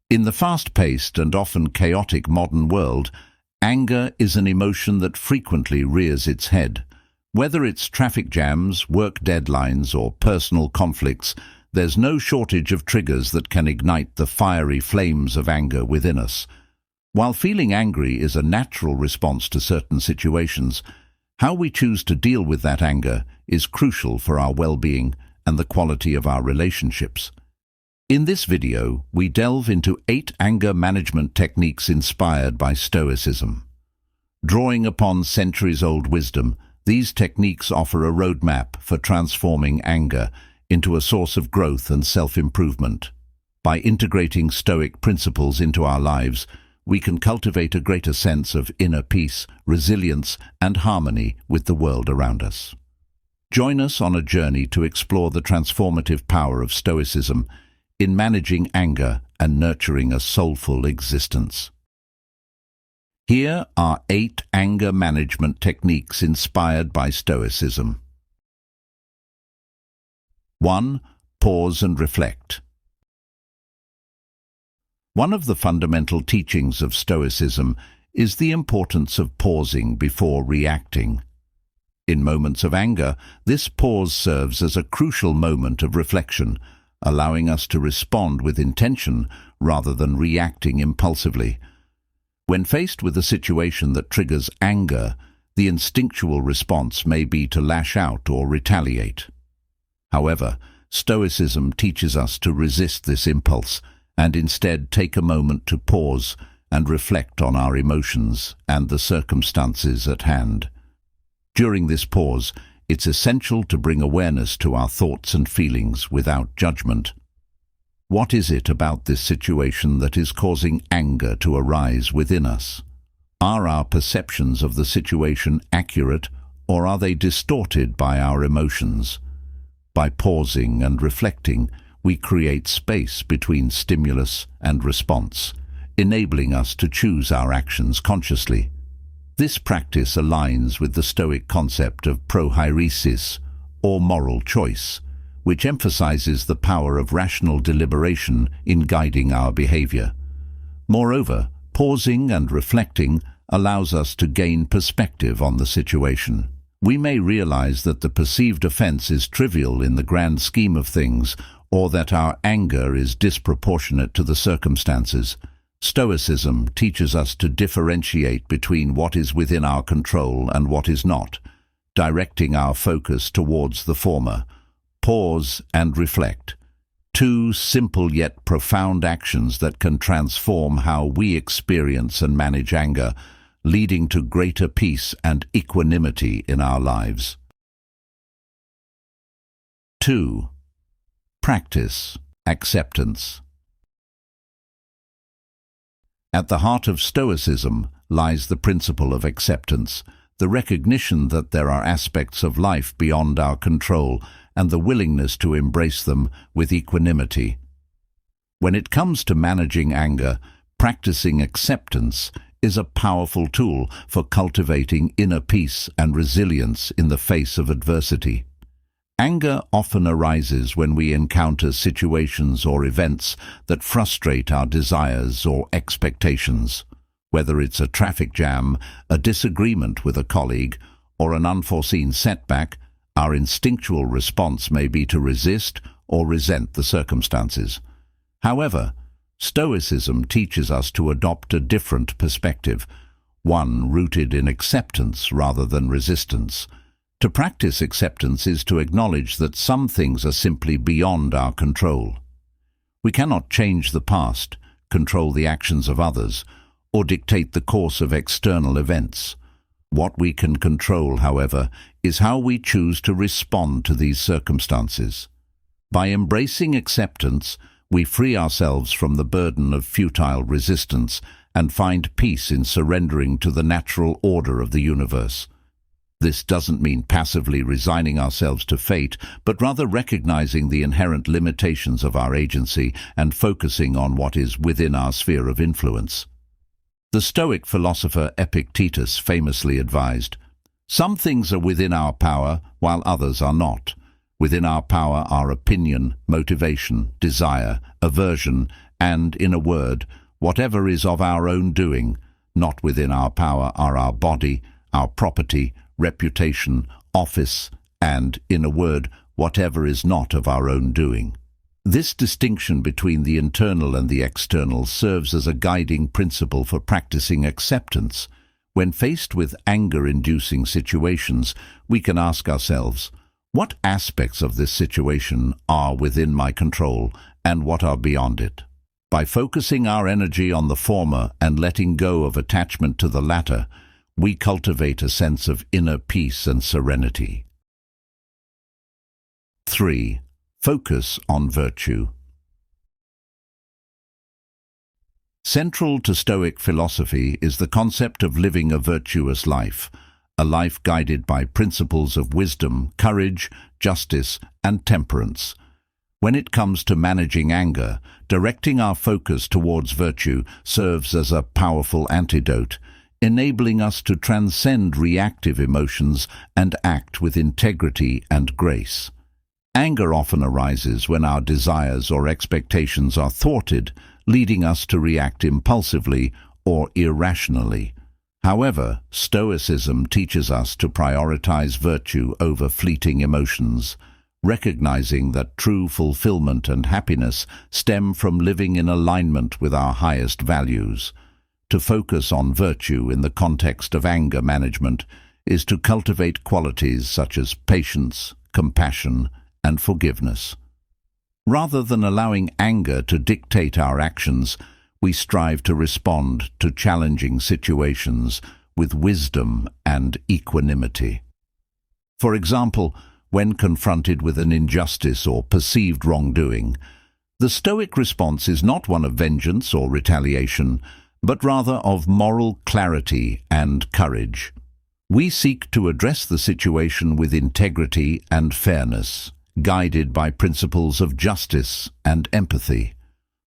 In the fast-paced and often chaotic modern world, anger is an emotion that frequently rears its head. Whether it's traffic jams, work deadlines, or personal conflicts, there's no shortage of triggers that can ignite the fiery flames of anger within us. While feeling angry is a natural response to certain situations, how we choose to deal with that anger is crucial for our well-being and the quality of our relationships. In this video, we delve into 8 anger management techniques inspired by Stoicism. Drawing upon centuries-old wisdom, these techniques offer a roadmap for transforming anger into a source of growth and self-improvement. By integrating Stoic principles into our lives, we can cultivate a greater sense of inner peace, resilience, and harmony with the world around us. Join us on a journey to explore the transformative power of Stoicism in managing anger and nurturing a soulful existence. Here are 8 anger management techniques inspired by Stoicism. 1. Pause and reflect. One of the fundamental teachings of Stoicism is the importance of pausing before reacting. In moments of anger, this pause serves as a crucial moment of reflection, allowing us to respond with intention rather than reacting impulsively. When faced with a situation that triggers anger, the instinctual response may be to lash out or retaliate. However, Stoicism teaches us to resist this impulse and instead take a moment to pause and reflect on our emotions and the circumstances at hand. During this pause, it's essential to bring awareness to our thoughts and feelings without judgment. What is it about this situation that is causing anger to arise within us? Are our perceptions of the situation accurate, or are they distorted by our emotions? By pausing and reflecting, we create space between stimulus and response, enabling us to choose our actions consciously. This practice aligns with the Stoic concept of prohairesis, or moral choice, which emphasizes the power of rational deliberation in guiding our behavior. Moreover, pausing and reflecting allows us to gain perspective on the situation. We may realize that the perceived offense is trivial in the grand scheme of things, or that our anger is disproportionate to the circumstances. Stoicism teaches us to differentiate between what is within our control and what is not, directing our focus towards the former. Pause and reflect. 2 simple yet profound actions that can transform how we experience and manage anger, leading to greater peace and equanimity in our lives. 2. Practice acceptance. At the heart of Stoicism lies the principle of acceptance, the recognition that there are aspects of life beyond our control and the willingness to embrace them with equanimity. When it comes to managing anger, practicing acceptance is a powerful tool for cultivating inner peace and resilience in the face of adversity. Anger often arises when we encounter situations or events that frustrate our desires or expectations. Whether it's a traffic jam, a disagreement with a colleague, or an unforeseen setback, our instinctual response may be to resist or resent the circumstances. However, Stoicism teaches us to adopt a different perspective, one rooted in acceptance rather than resistance. To practice acceptance is to acknowledge that some things are simply beyond our control. We cannot change the past, control the actions of others, or dictate the course of external events. What we can control, however, is how we choose to respond to these circumstances. By embracing acceptance, we free ourselves from the burden of futile resistance and find peace in surrendering to the natural order of the universe. This doesn't mean passively resigning ourselves to fate, but rather recognizing the inherent limitations of our agency and focusing on what is within our sphere of influence. The Stoic philosopher Epictetus famously advised, "Some things are within our power, while others are not. Within our power are opinion, motivation, desire, aversion, and, in a word, whatever is of our own doing, not within our power, are our body, our property, reputation, office, and, in a word, whatever is not of our own doing. This distinction between the internal and the external serves as a guiding principle for practicing acceptance. When faced with anger-inducing situations, we can ask ourselves, what aspects of this situation are within my control and what are beyond it? By focusing our energy on the former and letting go of attachment to the latter, we cultivate a sense of inner peace and serenity. 3. Focus on virtue. Central to Stoic philosophy is the concept of living a virtuous life, a life guided by principles of wisdom, courage, justice, and temperance. When it comes to managing anger, directing our focus towards virtue serves as a powerful antidote, enabling us to transcend reactive emotions and act with integrity and grace. Anger often arises when our desires or expectations are thwarted, leading us to react impulsively or irrationally. However, Stoicism teaches us to prioritize virtue over fleeting emotions, recognizing that true fulfillment and happiness stem from living in alignment with our highest values. To focus on virtue in the context of anger management is to cultivate qualities such as patience, compassion, and forgiveness. Rather than allowing anger to dictate our actions, we strive to respond to challenging situations with wisdom and equanimity. For example, when confronted with an injustice or perceived wrongdoing, the Stoic response is not one of vengeance or retaliation, but rather of moral clarity and courage. We seek to address the situation with integrity and fairness, guided by principles of justice and empathy.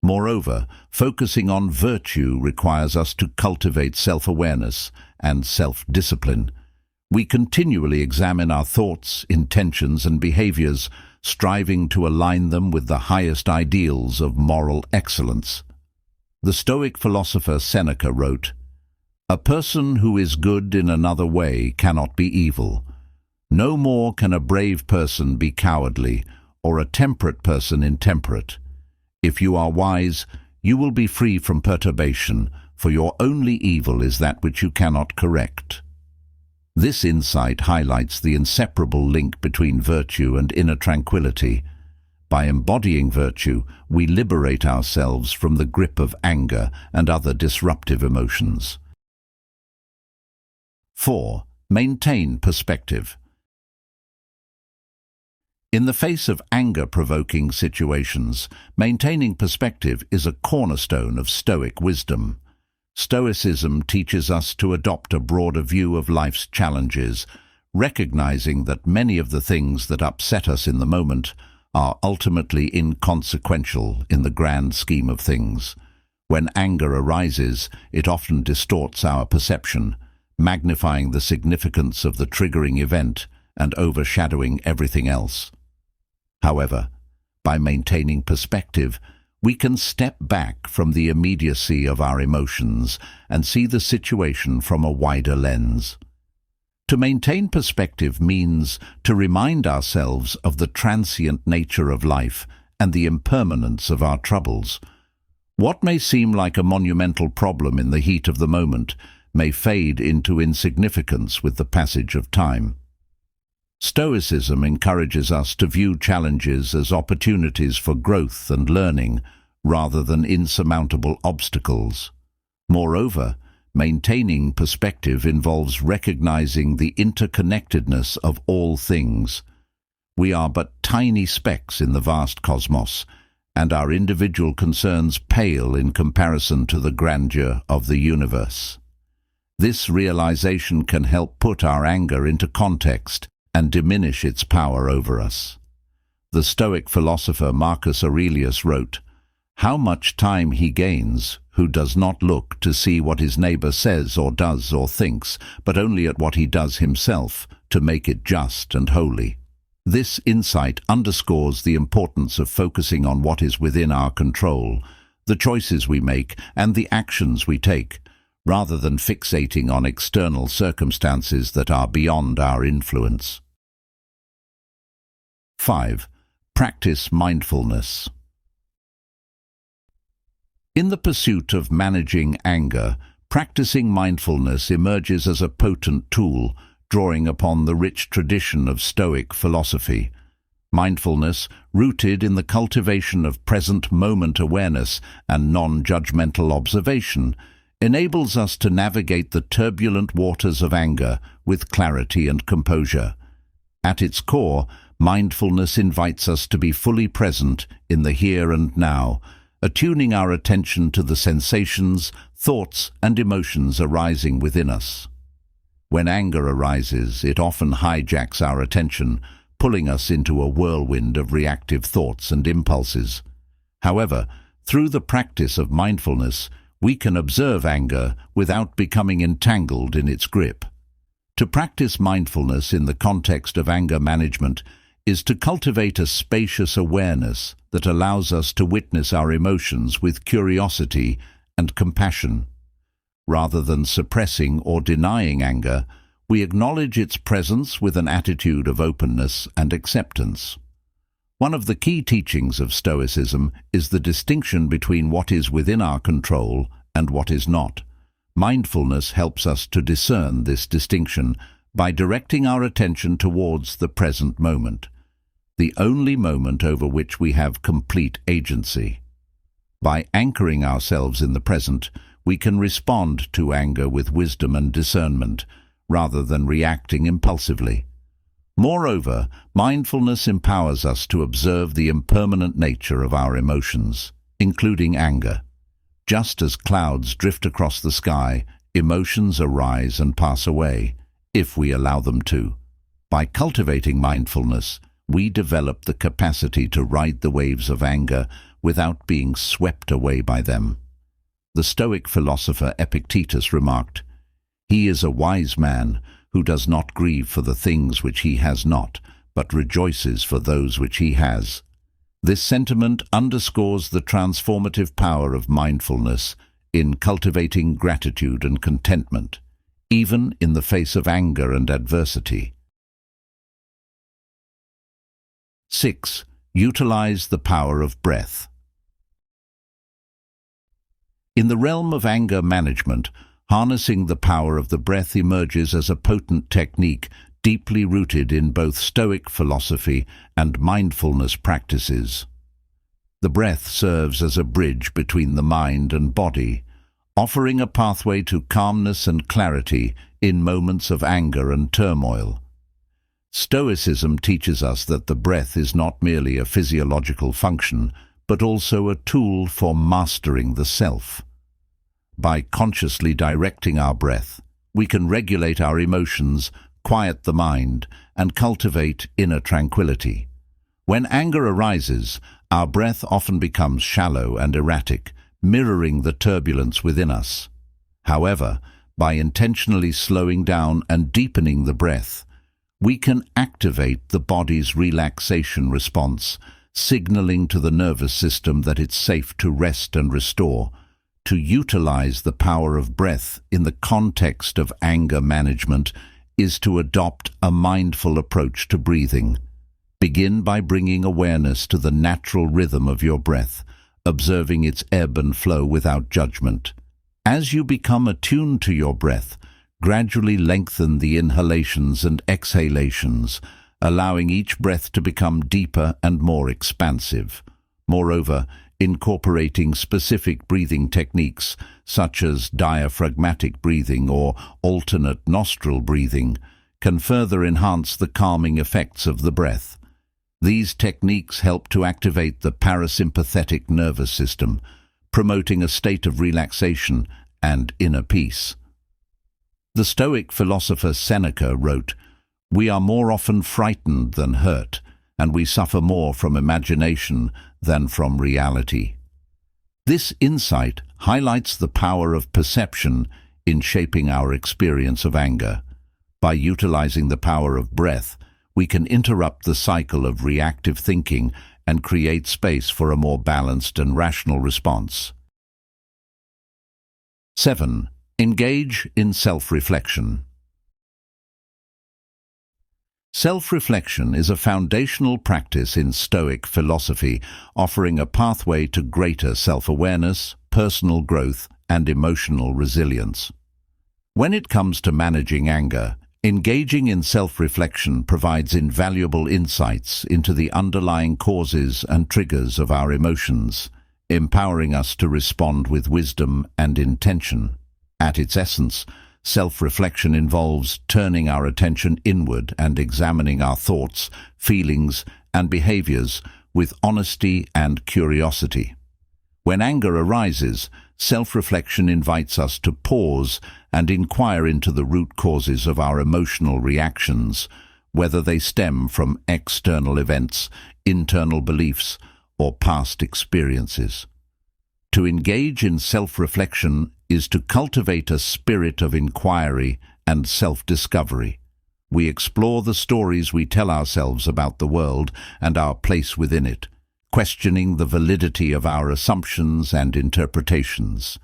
Moreover, focusing on virtue requires us to cultivate self-awareness and self-discipline. We continually examine our thoughts, intentions, and behaviors, striving to align them with the highest ideals of moral excellence. The Stoic philosopher Seneca wrote, "A person who is good in another way cannot be evil. No more can a brave person be cowardly, or a temperate person intemperate. If you are wise, you will be free from perturbation, for your only evil is that which you cannot correct." This insight highlights the inseparable link between virtue and inner tranquility. By embodying virtue, we liberate ourselves from the grip of anger and other disruptive emotions. 4. Maintain perspective. In the face of anger-provoking situations, maintaining perspective is a cornerstone of Stoic wisdom. Stoicism teaches us to adopt a broader view of life's challenges, recognizing that many of the things that upset us in the moment are ultimately inconsequential in the grand scheme of things. When anger arises, it often distorts our perception, magnifying the significance of the triggering event and overshadowing everything else. However, by maintaining perspective, we can step back from the immediacy of our emotions and see the situation from a wider lens. To maintain perspective means to remind ourselves of the transient nature of life and the impermanence of our troubles. What may seem like a monumental problem in the heat of the moment may fade into insignificance with the passage of time. Stoicism encourages us to view challenges as opportunities for growth and learning, rather than insurmountable obstacles. Moreover, maintaining perspective involves recognizing the interconnectedness of all things. We are but tiny specks in the vast cosmos, and our individual concerns pale in comparison to the grandeur of the universe. This realization can help put our anger into context and diminish its power over us. The Stoic philosopher Marcus Aurelius wrote, "How much time he gains who does not look to see what his neighbor says or does or thinks, but only at what he does himself, to make it just and holy." This insight underscores the importance of focusing on what is within our control. the choices we make, and the actions we take, rather than fixating on external circumstances that are beyond our influence. 5. Practice mindfulness. In the pursuit of managing anger, practicing mindfulness emerges as a potent tool, drawing upon the rich tradition of Stoic philosophy. Mindfulness, rooted in the cultivation of present moment awareness and non-judgmental observation, enables us to navigate the turbulent waters of anger with clarity and composure. At its core, mindfulness invites us to be fully present in the here and now, attuning our attention to the sensations, thoughts, and emotions arising within us. When anger arises, it often hijacks our attention, pulling us into a whirlwind of reactive thoughts and impulses. However, through the practice of mindfulness, we can observe anger without becoming entangled in its grip. To practice mindfulness in the context of anger management is to cultivate a spacious awareness that allows us to witness our emotions with curiosity and compassion. Rather than suppressing or denying anger, we acknowledge its presence with an attitude of openness and acceptance. One of the key teachings of Stoicism is the distinction between what is within our control and what is not. Mindfulness helps us to discern this distinction by directing our attention towards the present moment, the only moment over which we have complete agency. By anchoring ourselves in the present, we can respond to anger with wisdom and discernment, rather than reacting impulsively. Moreover, mindfulness empowers us to observe the impermanent nature of our emotions, including anger. Just as clouds drift across the sky, emotions arise and pass away, if we allow them to. By cultivating mindfulness, we develop the capacity to ride the waves of anger without being swept away by them. The Stoic philosopher Epictetus remarked, "He is a wise man who does not grieve for the things which he has not, but rejoices for those which he has." This sentiment underscores the transformative power of mindfulness in cultivating gratitude and contentment, even in the face of anger and adversity. 6. Utilize the power of breath. In the realm of anger management, harnessing the power of the breath emerges as a potent technique deeply rooted in both Stoic philosophy and mindfulness practices. The breath serves as a bridge between the mind and body, offering a pathway to calmness and clarity in moments of anger and turmoil. Stoicism teaches us that the breath is not merely a physiological function, but also a tool for mastering the self. By consciously directing our breath, we can regulate our emotions, quiet the mind, and cultivate inner tranquility. When anger arises, our breath often becomes shallow and erratic, mirroring the turbulence within us. However, by intentionally slowing down and deepening the breath, we can activate the body's relaxation response, signaling to the nervous system that it's safe to rest and restore. To utilize the power of breath in the context of anger management is to adopt a mindful approach to breathing. Begin by bringing awareness to the natural rhythm of your breath, observing its ebb and flow without judgment. As you become attuned to your breath, gradually lengthen the inhalations and exhalations, allowing each breath to become deeper and more expansive. Moreover, incorporating specific breathing techniques such as diaphragmatic breathing or alternate nostril breathing can further enhance the calming effects of the breath. These techniques help to activate the parasympathetic nervous system, promoting a state of relaxation and inner peace. The Stoic philosopher Seneca wrote, "We are more often frightened than hurt, and we suffer more from imagination than from reality." This insight highlights the power of perception in shaping our experience of anger. By utilizing the power of breath, we can interrupt the cycle of reactive thinking and create space for a more balanced and rational response. 7. Engage in self-reflection. Self-reflection is a foundational practice in Stoic philosophy, offering a pathway to greater self-awareness, personal growth, and emotional resilience. When it comes to managing anger, engaging in self-reflection provides invaluable insights into the underlying causes and triggers of our emotions, empowering us to respond with wisdom and intention. At its essence, self-reflection involves turning our attention inward and examining our thoughts, feelings, and behaviors with honesty and curiosity. When anger arises, self-reflection invites us to pause and inquire into the root causes of our emotional reactions, whether they stem from external events, internal beliefs, or past experiences. To engage in self-reflection is to cultivate a spirit of inquiry and self-discovery. We explore the stories we tell ourselves about the world and our place within it, questioning the validity of our assumptions and interpretations.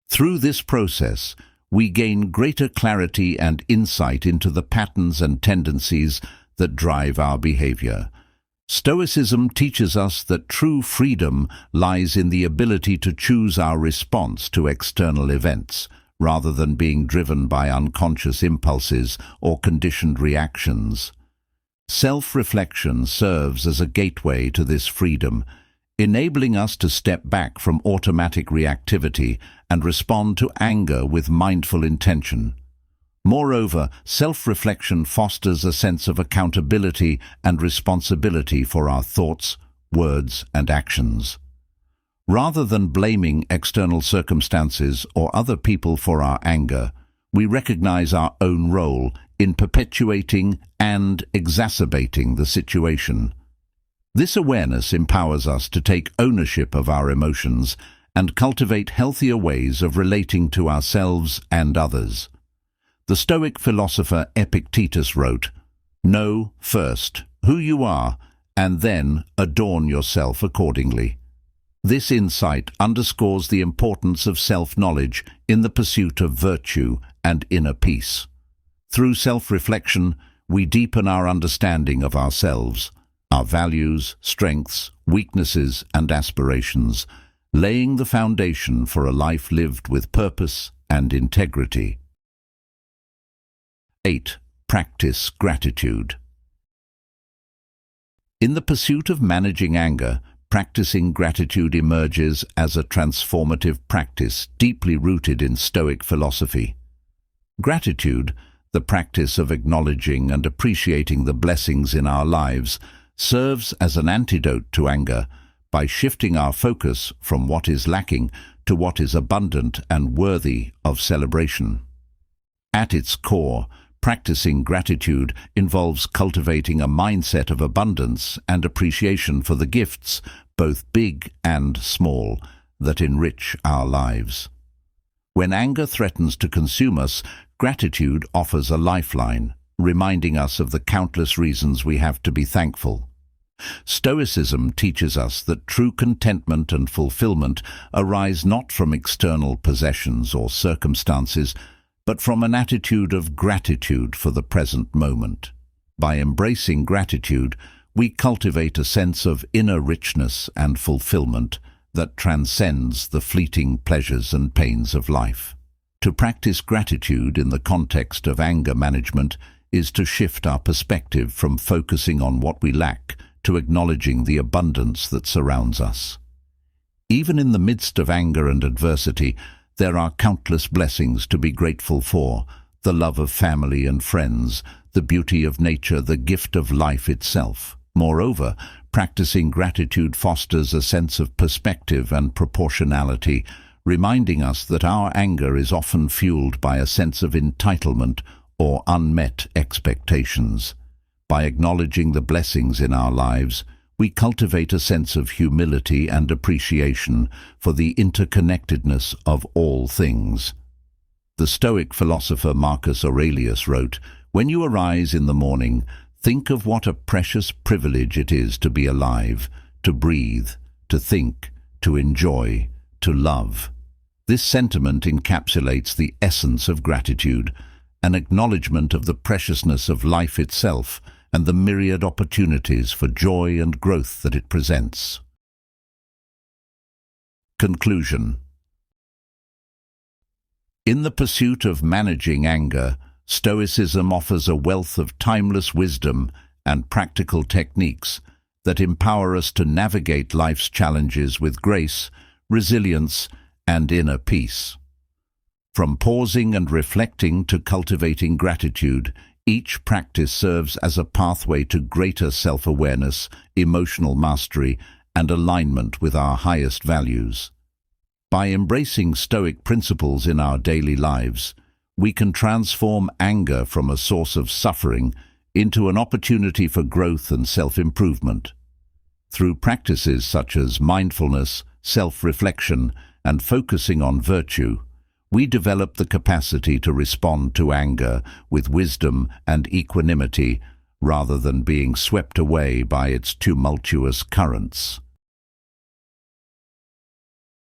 Through this process, we gain greater clarity and insight into the patterns and tendencies that drive our behavior. Stoicism teaches us that true freedom lies in the ability to choose our response to external events, rather than being driven by unconscious impulses or conditioned reactions. Self-reflection serves as a gateway to this freedom, enabling us to step back from automatic reactivity and respond to anger with mindful intention. Moreover, self-reflection fosters a sense of accountability and responsibility for our thoughts, words, and actions. Rather than blaming external circumstances or other people for our anger, we recognize our own role in perpetuating and exacerbating the situation. This awareness empowers us to take ownership of our emotions and cultivate healthier ways of relating to ourselves and others. The Stoic philosopher Epictetus wrote, "Know first who you are, and then adorn yourself accordingly." This insight underscores the importance of self-knowledge in the pursuit of virtue and inner peace. Through self-reflection, we deepen our understanding of ourselves, our values, strengths, weaknesses, and aspirations, laying the foundation for a life lived with purpose and integrity. 8. Practice gratitude. In the pursuit of managing anger, practicing gratitude emerges as a transformative practice deeply rooted in Stoic philosophy. Gratitude, the practice of acknowledging and appreciating the blessings in our lives, serves as an antidote to anger by shifting our focus from what is lacking to what is abundant and worthy of celebration. At its core, practicing gratitude involves cultivating a mindset of abundance and appreciation for the gifts, both big and small, that enrich our lives. When anger threatens to consume us, gratitude offers a lifeline, reminding us of the countless reasons we have to be thankful. Stoicism teaches us that true contentment and fulfillment arise not from external possessions or circumstances, but from an attitude of gratitude for the present moment. By embracing gratitude, we cultivate a sense of inner richness and fulfillment that transcends the fleeting pleasures and pains of life. To practice gratitude in the context of anger management is to shift our perspective from focusing on what we lack to acknowledging the abundance that surrounds us. Even in the midst of anger and adversity, there are countless blessings to be grateful for: the love of family and friends, the beauty of nature, the gift of life itself. Moreover, practicing gratitude fosters a sense of perspective and proportionality, reminding us that our anger is often fueled by a sense of entitlement or unmet expectations. By acknowledging the blessings in our lives, we cultivate a sense of humility and appreciation for the interconnectedness of all things. The Stoic philosopher Marcus Aurelius wrote, "When you arise in the morning, think of what a precious privilege it is to be alive, to breathe, to think, to enjoy, to love." This sentiment encapsulates the essence of gratitude, an acknowledgement of the preciousness of life itself and the myriad opportunities for joy and growth that it presents. Conclusion. In the pursuit of managing anger, Stoicism offers a wealth of timeless wisdom and practical techniques that empower us to navigate life's challenges with grace, resilience, and inner peace. From pausing and reflecting to cultivating gratitude, each practice serves as a pathway to greater self-awareness, emotional mastery, and alignment with our highest values. By embracing Stoic principles in our daily lives, we can transform anger from a source of suffering into an opportunity for growth and self-improvement. Through practices such as mindfulness, self-reflection, and focusing on virtue, we develop the capacity to respond to anger with wisdom and equanimity rather than being swept away by its tumultuous currents.